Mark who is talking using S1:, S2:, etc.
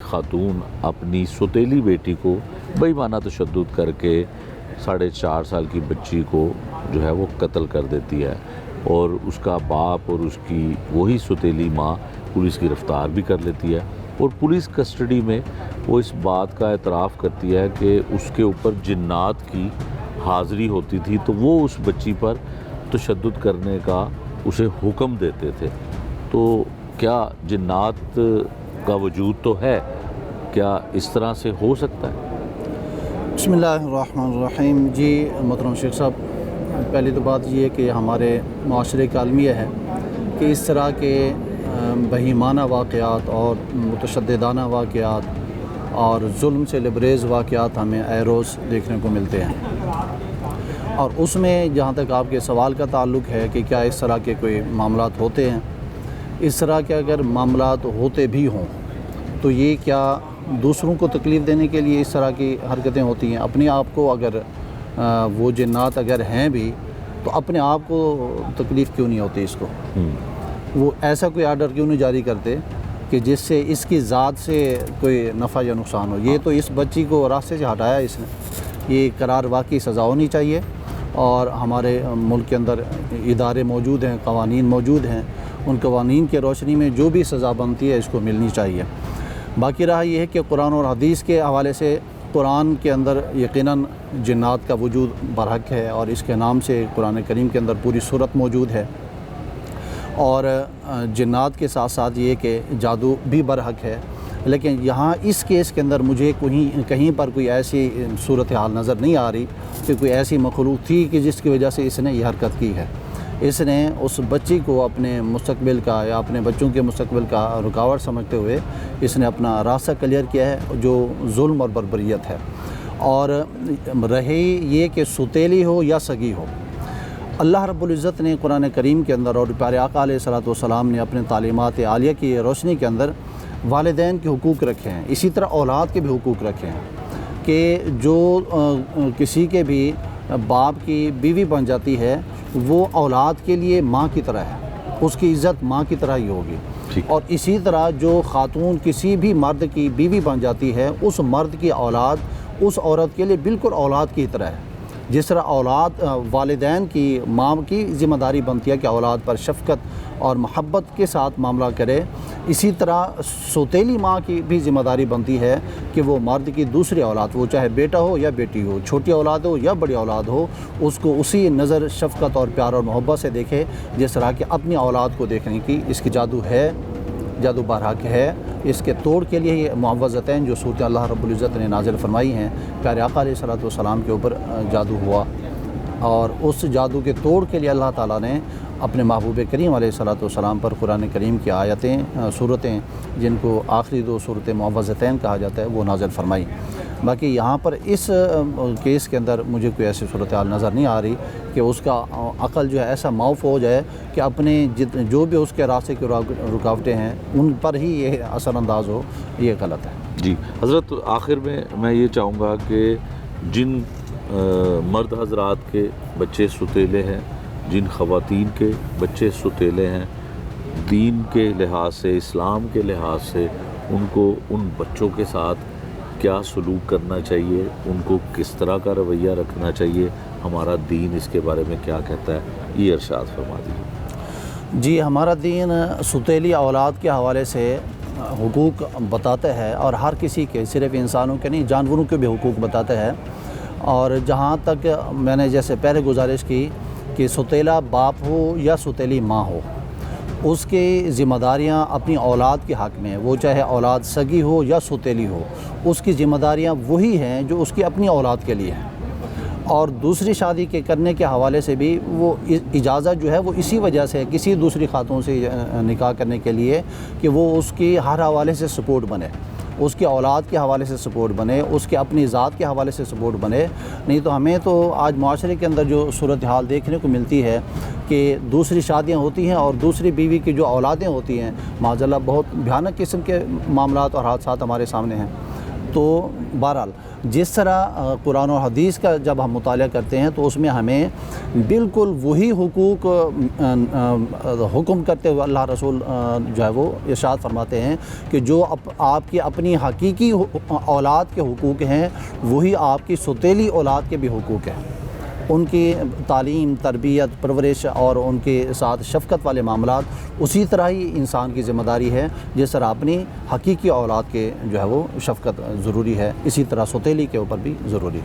S1: खातून अपनी सौतेली बेटी को बेईमाना तशद्दुद करके 4.5 साल की बच्ची को जो है वो कत्ल कर देती है, और उसका बाप और उसकी वही सौतेली माँ पुलिस गिरफ़्तार भी कर लेती है, और पुलिस कस्टडी में वो इस बात का एतराफ़ करती है कि उसके ऊपर जिन्नात की हाज़िरी होती थी, तो वो उस बच्ची पर तशद्दुद करने का उसे हुक्म देते थे। तो क्या जिन्नात का वजूद तो है, क्या इस तरह से हो सकता है?
S2: बिस्मिल्लाहिर्रहमानिर्रहीम। जी मोहतरम शेख साहब, पहली तो बात ये है कि हमारे माशरे का अलमिया है कि इस तरह के बहीमाना वाक़यात और मुतशद्दिदाना वाक़यात और जुल्म से लबरेज़ वाक़यात हमें आए रोज़ देखने को मिलते हैं। और उसमें जहाँ तक आपके सवाल का ताल्लुक़ है कि क्या इस तरह के कोई मामलात होते हैं, इस तरह के अगर मामलात होते भी हों तो ये क्या दूसरों को तकलीफ़ देने के लिए इस तरह की हरकतें होती हैं? अपने आप को अगर वो जिन्नात अगर हैं भी तो अपने आप को तकलीफ़ क्यों नहीं होती इसको? वो ऐसा कोई आर्डर क्यों नहीं जारी करते कि जिससे इसकी ज़ात से कोई नफ़ा या नुकसान हो? ये तो इस बच्ची को रास्ते से हटाया इसने, ये करार वाकई सज़ा होनी चाहिए। और हमारे मुल्क के अंदर इदारे मौजूद हैं, क़वानीन मौजूद हैं, उन क़वानीन की रोशनी में जो भी सज़ा बनती है इसको मिलनी चाहिए। बाकी रहा ये है कि कुरान और हदीस के हवाले से कुरान के अंदर यकीनन जिन्नात का वजूद बरहक है, और इसके नाम से कुरान करीम के अंदर पूरी सूरत मौजूद है। और जिन्नात के साथ साथ ये कि जादू भी बरहक है, लेकिन यहाँ इस केस के अंदर मुझे कहीं पर कोई ऐसी सूरत हाल नज़र नहीं आ रही कि कोई ऐसी मखलूक थी कि जिसकी वजह से इसने ये हरकत की है। इसने उस बच्ची को अपने मुस्तकबिल का या अपने बच्चों के मुस्तकबिल का रुकावट समझते हुए इसने अपना रास्ता क्लियर किया है, जो जुल्म और बर्बरियत है। और रहे ये कि सौतेली हो या सगी हो, अल्लाह रब्बुल इज़्ज़त ने कुरान करीम के अंदर और प्यारे आका अलैहिस्सलातु वस्सलाम ने अपने तालीमात आलिया की रोशनी के अंदर वालिदैन के हुकूक़ रखे हैं, इसी तरह औलाद के भी हुकूक़ रखे हैं कि जो किसी के भी बाप की बीवी बन जाती है वो औलाद के लिए माँ की तरह है, उसकी इज़्ज़त माँ की तरह ही होगी। और इसी तरह जो ख़ातून किसी भी मर्द की बीवी बन जाती है, उस मर्द की औलाद उस औरत के लिए बिल्कुल औलाद की तरह है। जिस तरह औलाद वालिदैन की माँ की ज़िम्मेदारी बनती है कि औलाद पर शफ़क़त और मोहब्बत के साथ मामला करे, इसी तरह सौतेली माँ की भी ज़िम्मेदारी बनती है कि वो मर्द की दूसरी औलाद, वो चाहे बेटा हो या बेटी हो, छोटी औलाद हो या बड़ी औलाद हो, उसको उसी नज़र शफ़क़त और प्यार और मोहब्बत से देखे जिस तरह कि अपनी औलाद को देखने की। इसकी जादू है, जादू बरहक है। इसके तोड़ के लिए ये मुअव्वज़तैन जो सूरत अल्लाह रब्बुल इज़्ज़त ने नाज़िल फरमाई हैं, प्यारे आका अलैहिस्सलातु वस्सलाम के ऊपर जादू हुआ, और उस जादू के तोड़ के लिए अल्लाह ताला ने अपने महबूब करीम अलैहिस्सलातु वस्सलाम पर कुरान करीम की आयतें, सूरतें, जिनको आखिरी 2 सूरत मुअव्वज़तैन कहा जाता है, वो नाज़िल फरमाई। बाकी यहाँ पर इस केस के अंदर मुझे कोई ऐसी सूरत हाल नज़र नहीं आ रही कि उसका अक़ल जो है ऐसा माऊफ़ हो जाए कि अपने जो भी उसके रास्ते की रुकावटें हैं उन पर ही ये असरअंदाज हो। ये गलत है।
S1: जी हज़रत, आखिर में मैं ये चाहूँगा कि जिन मर्द हज़रात के बच्चे सौतेले हैं, जिन ख़वातीन के बच्चे सौतेले हैं, दीन के लिहाज से, इस्लाम के लिहाज से उनको उन बच्चों के साथ क्या सलूक करना चाहिए, उनको किस तरह का रवैया रखना चाहिए, हमारा दीन इसके बारे में क्या कहता है, ये इरशाद फरमा दीजिए।
S2: जी, हमारा दीन सौतेली औलाद के हवाले से हुकूक बताता है, और हर किसी के, सिर्फ़ इंसानों के नहीं, जानवरों के भी हुकूक बताता है। और जहाँ तक मैंने जैसे पहले गुजारिश की कि सौतेला बाप हो या सौतेली माँ हो, उसकी ज़िम्मेदारियाँ अपनी औलाद के हक़ में है, वो चाहे औलाद सगी हो या सौतेली हो, उसकी ज़िम्मेदारियाँ वही हैं जो उसकी अपनी औलाद के लिए हैं। और दूसरी शादी के करने के हवाले से भी वो इजाज़त जो है वो इसी वजह से है, किसी दूसरी खातून से निकाह करने के लिए कि वो उसकी हर हवाले से सपोर्ट बने, उसकी औलाद के हवाले से सपोर्ट बने, उसके अपनी ज़ात के हवाले से सपोर्ट बने। नहीं तो हमें तो आज माशरे के अंदर जो सूरत हाल देखने को मिलती है कि दूसरी शादियां होती हैं और दूसरी बीवी की जो औलादें होती हैं, माज़अल्लाह बहुत भयानक किस्म के मामलात और हादसात हमारे सामने हैं। तो बहरहाल جس طرح قرآن و حدیث کا جب ہم مطالعہ کرتے ہیں تو اس میں ہمیں بالکل وہی حقوق حکم کرتے ہوئے اللہ رسول جو ہے وہ ارشاد فرماتے ہیں کہ جو آپ کی اپنی حقیقی اولاد کے حقوق ہیں وہی آپ کی سوتیلی اولاد کے بھی حقوق ہیں. ان کی تعلیم، تربیت، پرورش اور ان کے ساتھ شفقت والے معاملات اسی طرح ہی انسان کی ذمہ داری ہے جس طرح اپنی حقیقی اولاد کے جو ہے وہ شفقت ضروری ہے، اسی طرح سوتیلی کے اوپر بھی ضروری ہے.